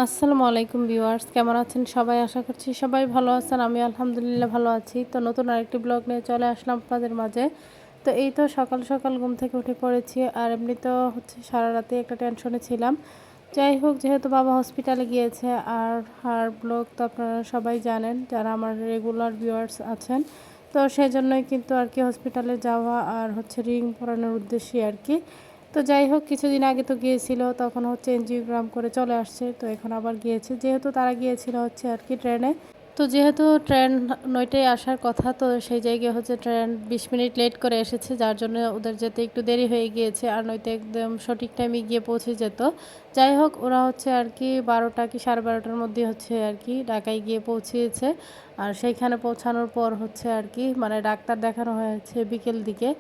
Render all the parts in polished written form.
আসসালামু আলাইকুম ভিউয়ার্স, কেমন আছেন সবাই? আশা করছি সবাই ভালো আছেন। আমি আলহামদুলিল্লাহ ভালো আছি। তো নতুন আরেকটি ব্লগ নিয়ে চলে আসলাম আপনাদের মাঝে। তো এই তো সকাল সকাল ঘুম থেকে উঠে পড়েছি। আর এমনিতেও হচ্ছে সারা রাতে একটা টেনশনে ছিলাম। যাই হোক, যেহেতু বাবা হসপিটালে গিয়েছে আর হার্ট ব্লক তো আপনারা সবাই জানেন যারা আমার রেগুলার ভিউয়ার্স আছেন। তো সেজন্যই কিন্তু আর কি হসপিটালে যাওয়া আর হচ্ছে রিং পরানোর উদ্দেশ্যে আর কি। তো যাই হোক, কিছুদিন আগে তো গিয়েছিল, তখন হচ্ছে এনজিওগ্রাম করে চলে আসছে। তো এখন আবার গিয়েছে, যেহেতু তারা গিয়েছিল হচ্ছে আর কি ট্রেনে। তো যেহেতু ট্রেন ৯টায় আসার কথা, তো সেই জায়গায় হচ্ছে ট্রেন ২০ মিনিট লেট করে এসেছে, যার জন্য ওদের যেতে একটু দেরি হয়ে গিয়েছে। আর নয়তো একদম সঠিক টাইমে গিয়ে পৌঁছে যেত। যাই হোক, ওরা হচ্ছে আর কি ১২টা কি ১২:৩০টার মধ্যে হচ্ছে আর কি ঢাকায় গিয়ে পৌঁছিয়েছে। আর সেইখানে পৌঁছানোর পর হচ্ছে আর কি মানে ডাক্তার দেখানো হয়েছে বিকেল দিকে।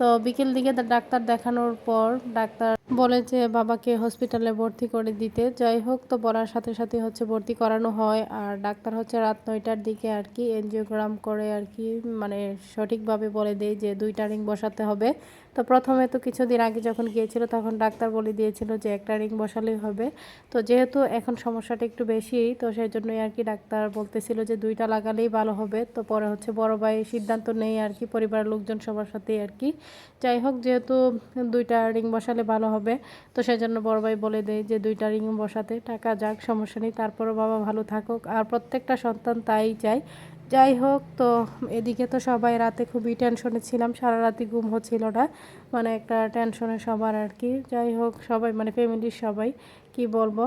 তো বিকেল দিকে ডাক্তার দেখানোর পর ডাক্তার বলে যে বাবাকে হসপিটালে ভর্তি করে দিতে। যাই হোক, তো বলার সাথে সাথে হচ্ছে ভর্তি করানো হয়। আর ডাক্তার হচ্ছে রাত ৯টার দিকে আর কি এনজিওগ্রাম করে আর কি মানে সঠিকভাবে বলে দেয় যে ২টা রিং বসাতে হবে। তো প্রথমে তো কিছুদিন আগে যখন গিয়েছিল তখন ডাক্তার বলে দিয়েছিল যে একটা রিং বসালেই হবে। তো যেহেতু এখন সমস্যাটা একটু বেশি, তো সেই জন্যই আর কি ডাক্তার বলতেছিল যে ২টা লাগালেই ভালো হবে। তো পরে হচ্ছে বড় ভাই সিদ্ধান্ত নেই আর কি, পরিবারের লোকজন সবার সাথেই আর কি। যাই হোক, যেহেতু ২টা রিং বসালে ভালো হবে, তো সেজন্য বড় ভাই বলে দেয় যে ২টা রিং বসাতে। টাকা যাক, সমস্যা নেই, তারপরও বাবা ভালো থাকুক। আর প্রত্যেকটা সন্তান তাই চায়। যাই হোক, তো এদিকে তো সবাই রাতে খুবই টেনশনে ছিলাম, সারা রাতি ঘুম হচ্ছিল না, মানে একটা টেনশনে সবার আর কি। যাই হোক, সবাই মানে ফ্যামিলির সবাই, কি বলবো।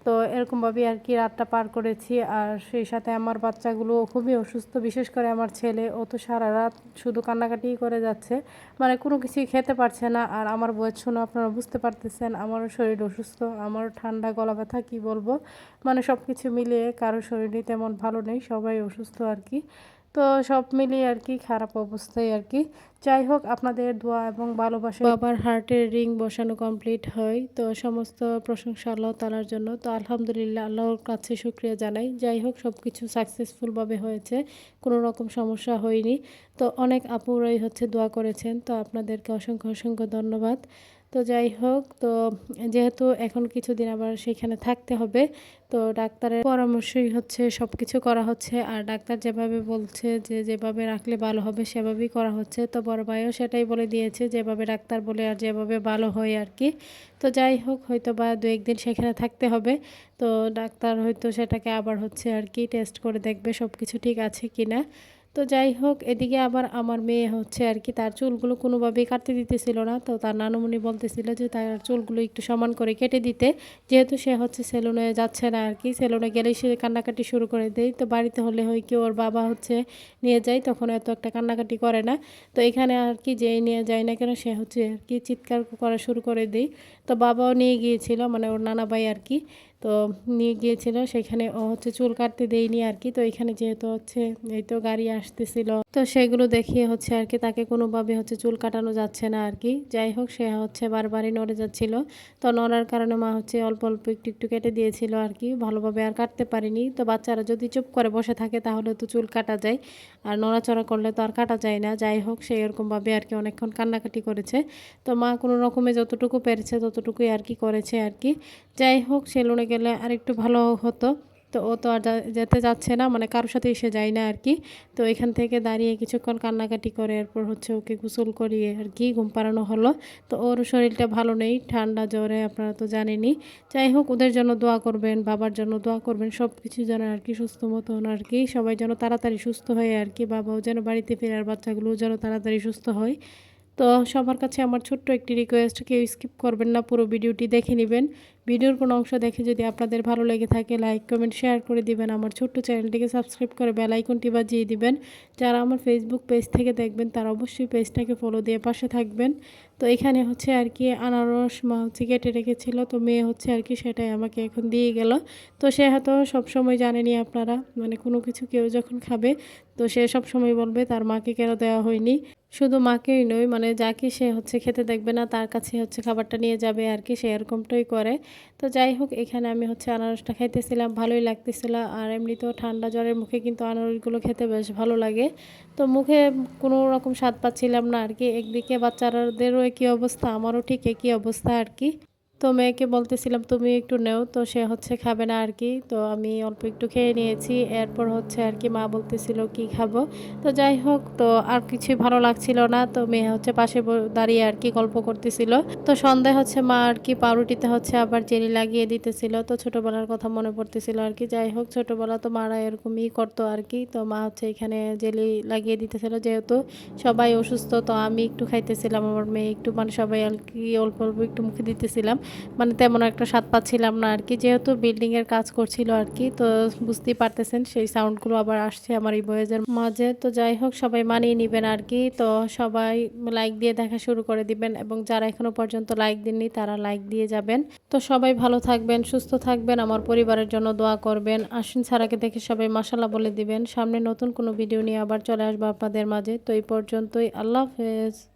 তো এরকমভাবেই আর কি রাতটা পার করেছি। আর সেই সাথে আমার বাচ্চাগুলো খুবই অসুস্থ, বিশেষ করে আমার ছেলে, ও তো সারা রাত শুধু কান্নাকাটিই করে যাচ্ছে, মানে কোনো কিছুই খেতে পারছে না। আর আমার বয়স শুনে আপনারা বুঝতে পারতেছেন, আমারও শরীর অসুস্থ, আমারও ঠান্ডা গলা ব্যথা, কী বলবো, মানে সব কিছু মিলিয়ে কারো শরীরই তেমন ভালো নেই, সবাই অসুস্থ আর কি। তো সব মিলিয়ে আর কি খারাপ অবস্থায় আর কি। যাই হোক, আপনাদের দোয়া এবং ভালোবাসা বাবার হার্টের রিং বসানো কমপ্লিট হয়। তো সমস্ত প্রশংসা আল্লাহ তাআলার জন্য। তো আলহামদুলিল্লাহ, আল্লাহর কাছে শুকরিয়া জানাই। যাই হোক, সব কিছু সাকসেসফুলভাবে হয়েছে, কোনো রকম সমস্যা হয়নি। তো অনেক আপুরাই হচ্ছে দোয়া করেছেন, তো আপনাদেরকে অসংখ্য অসংখ্য ধন্যবাদ। তো যাই হোক, তো যেহেতু এখন কিছুদিন আবার সেখানে থাকতে হবে, তো ডাক্তারের পরামর্শই হচ্ছে সব কিছু করা হচ্ছে। আর ডাক্তার যেভাবে বলছে যে যেভাবে রাখলে ভালো হবে সেভাবেই করা হচ্ছে। তো বড় ভাইও সেটাই বলে দিয়েছে, যেভাবে ডাক্তার বলে আর যেভাবে ভালো হয় আর কি। তো যাই হোক, হয়তো বা ২-১ দিন সেখানে থাকতে হবে। তো ডাক্তার হয়তো সেটাকে আবার হচ্ছে আর কি টেস্ট করে দেখবে সব কিছু ঠিক আছে কি না। তো যাই হোক, এদিকে আবার আমার মেয়ে হচ্ছে আর কি তার চুলগুলো কোনোভাবেই কাটতে দিতেছিল না। তো তার নানুমণি বলতেছিল যে তার চুলগুলো একটু সমান করে কেটে দিতে, যেহেতু সে হচ্ছে সেলুনে যাচ্ছে না আর কি। সেলুনে গেলেই সে কান্নাকাটি শুরু করে দেয়। তো বাড়িতে হলে হয় কি, ওর বাবা হচ্ছে নিয়ে যায়, তখন এত একটা কান্নাকাটি করে না। তো এখানে আর কি যেই নিয়ে যায় না কেন, সে হচ্ছে আর কি চিৎকার করা শুরু করে দেয়। তো বাবাও নিয়ে গিয়েছিল, মানে ওর নানা ভাই আর কি। তো নিয়ে গিয়েছিল সেখানে, ও হচ্ছে চুল কাটতে দেয়নি আর কি। তো এখানে যেহেতু হচ্ছে এই তো গাড়ি আসতেছিল, তো সেগুলো দেখিয়ে হচ্ছে আর কি তাকে কোনোভাবে হচ্ছে চুল কাটানো যাচ্ছে না আর কি। যাই হোক, সে হচ্ছে বারবারই নড়ে যাচ্ছিল। তো নড়ার কারণে মা হচ্ছে অল্প অল্প একটু একটু কেটে দিয়েছিল আর কি, ভালোভাবে আর কাটতে পারিনি। তো বাচ্চারা যদি চুপ করে বসে থাকে তাহলে তো চুল কাটা যায়, আর নড়াচড়া করলে তো আর কাটা যায় না। যাই হোক, সে এরকমভাবে আর কি অনেকক্ষণ কান্নাকাটি করেছে। তো মা কোনো রকমে যতটুকু পেরেছে ততটুকুই আর কি করেছে আর কি। যাই হোক, সেলুনে গেলে আরেকটু ভালো হতো। তো ও তো আর যেতে যাচ্ছে না, মানে কারোর সাথে এসে যায় না আর কি। তো এখান থেকে দাঁড়িয়ে কিছুক্ষণ কান্নাকাটি করে এরপর হচ্ছে ওকে গোসল করিয়ে আর কি ঘুম পাড়ানো হলো। তো ওর শরীরটা ভালো নেই, ঠান্ডা জ্বরে, আপনারা তো জানেনই। যাই হোক, ওদের জন্য দোয়া করবেন, বাবার জন্য দোয়া করবেন, সব কিছু যেন আর কি সুস্থ মতন আর কি সবাই যেন তাড়াতাড়ি সুস্থ হয় আর কি। বাবাও যেন বাড়িতে ফেরে, আর বাচ্চাগুলোও যেন তাড়াতাড়ি সুস্থ হয়। তো সবার কাছে আমার ছোট্ট একটি রিকোয়েস্ট, কেউ স্কিপ করবেন না, পুরো ভিডিওটি দেখে নেবেন। ভিডিওর কোনো অংশ দেখে যদি আপনাদের ভালো লেগে থাকে, লাইক কমেন্ট শেয়ার করে দিবেন। আমার ছোট্ট চ্যানেলটিকে সাবস্ক্রাইব করে বেল আইকনটি বাজিয়ে দিবেন। যারা আমার ফেসবুক পেজ থেকে দেখবেন তারা অবশ্যই পেজটাকে ফলো দিয়ে পাশে থাকবেন। তো এখানে হচ্ছে আর কি আনারস মা হচ্ছে কেটে রেখেছিল, তো মেয়ে হচ্ছে আর কি সেটাই আমাকে এখন দিয়ে গেল। তো সে হয়তো সবসময় জানেনি আপনারা, মানে কোনো কিছু কেউ যখন খাবে, তো সে সবসময় বলবে তার মাকে কেন দেওয়া হয়নি। শুধু মাকেই নয়, মানে যাকে সে হচ্ছে খেতে দেখবে না তার কাছে হচ্ছে খাবারটা নিয়ে যাবে আর কি, সে এরকমটাই করে। তো যাই হোক, এখানে আমি হচ্ছে আনারসটা খাইতেছিলাম, ভালোই লাগতেছিল। আর এমনিতেও ঠান্ডা জ্বরের মুখে কিন্তু আনারসগুলো খেতে বেশ ভালো লাগে। তো মুখে কোনো রকম স্বাদ পাচ্ছিলাম না আর কি। একদিকে বাচ্চাদেরও একই অবস্থা, আমারও ঠিক একই অবস্থা আর কি। তো মেয়েকে বলতেছিলাম তুমি একটু নেও, তো সে হচ্ছে খাবে না আর কি। তো আমি অল্প একটু খেয়ে নিয়েছি। এরপর হচ্ছে আর কি মা বলতেছিল কি খাবো। তো যাই হোক, তো আর কিছুই ভালো লাগছিল না। তো মেয়ে হচ্ছে পাশে দাঁড়িয়ে আর কি গল্প করতেছিল। তো সন্ধ্যায় হচ্ছে মা আর কি পাউরুটিতে হচ্ছে আবার জেলি লাগিয়ে দিতেছিল। তো ছোটবেলার কথা মনে পড়তেছিল আর কি। যাই হোক, ছোটবেলা তো মারা এরকমই করতো আর কি। তো মা হচ্ছে এখানে জেলি লাগিয়ে দিতেছিল, যেহেতু সবাই অসুস্থ। তো আমি একটু খাইতেছিলাম, আমার মেয়ে একটু, মানে সবাই আর কি অল্প অল্প একটু মুখে দিতেছিলাম। মানে তেমন একটা স্বাদ পাচ্ছিলাম না আর কি, যেহেতু বিল্ডিং এর কাজ করছিল আর কি। তো বুঝতেই পারতেছেন সেই সাউন্ডগুলো আবার আসছে আমার এই ভয়েসের মাঝে। তো যাই হোক, সবাই মানিয়ে নিবেন আর কি। তো সবাই লাইক দিয়ে দেখা শুরু করে দিবেন, এবং যারা এখনো পর্যন্ত লাইক দেননি তারা লাইক দিয়ে যাবেন। তো সবাই ভালো থাকবেন, সুস্থ থাকবেন, আমার পরিবারের জন্য দোয়া করবেন। আশ্বিন ছাড়াকে দেখে সবাই মাশাআল্লাহ বলে দিবেন। সামনে নতুন কোনো ভিডিও নিয়ে আবার চলে আসবো আপনাদের মাঝে। তো এই পর্যন্তই, আল্লাহ হাফেজ।